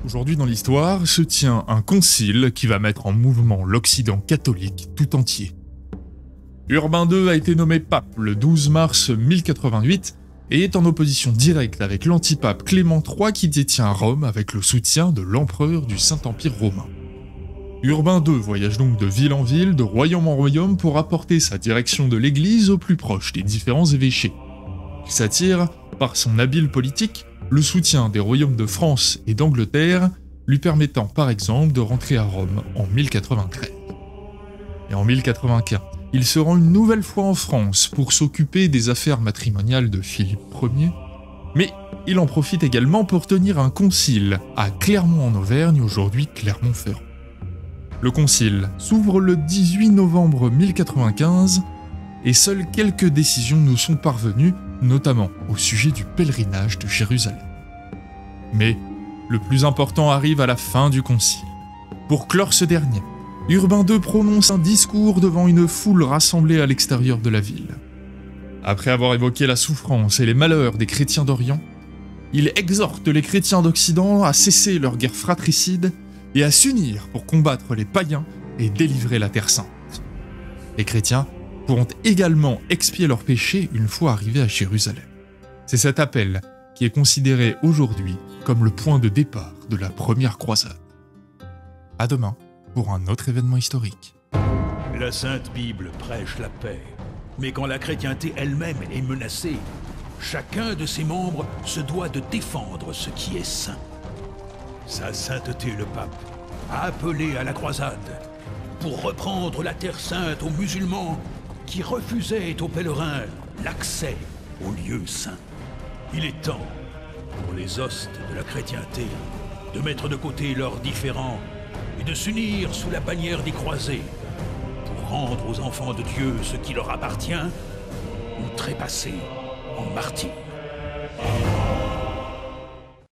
Aujourd'hui dans l'histoire se tient un concile qui va mettre en mouvement l'Occident catholique tout entier. Urbain II a été nommé pape le 12 mars 1088 et est en opposition directe avec l'antipape Clément III qui détient Rome avec le soutien de l'empereur du Saint-Empire romain. Urbain II voyage donc de ville en ville, de royaume en royaume pour apporter sa direction de l'Église au plus proche des différents évêchés. Il s'attire, par son habile politique, le soutien des royaumes de France et d'Angleterre, lui permettant par exemple de rentrer à Rome en 1093. Et en 1095, il se rend une nouvelle fois en France pour s'occuper des affaires matrimoniales de Philippe Ier, mais il en profite également pour tenir un concile à Clermont en Auvergne, aujourd'hui Clermont-Ferrand. Le concile s'ouvre le 18 novembre 1095 et seules quelques décisions nous sont parvenues, notamment au sujet du pèlerinage de Jérusalem. Mais le plus important arrive à la fin du concile. Pour clore ce dernier, Urbain II prononce un discours devant une foule rassemblée à l'extérieur de la ville. Après avoir évoqué la souffrance et les malheurs des chrétiens d'Orient, il exhorte les chrétiens d'Occident à cesser leur guerre fratricide et à s'unir pour combattre les païens et délivrer la Terre Sainte. Les chrétiens pourront également expier leurs péchés une fois arrivés à Jérusalem. C'est cet appel qui est considéré aujourd'hui comme le point de départ de la première croisade. À demain pour un autre événement historique. La Sainte Bible prêche la paix, mais quand la chrétienté elle-même est menacée, chacun de ses membres se doit de défendre ce qui est saint. Sa sainteté le pape a appelé à la croisade pour reprendre la Terre Sainte aux musulmans qui refusaient aux pèlerins l'accès aux lieux saints. Il est temps pour les hostes de la chrétienté de mettre de côté leurs différends et de s'unir sous la bannière des croisés pour rendre aux enfants de Dieu ce qui leur appartient ou trépasser en martyrs.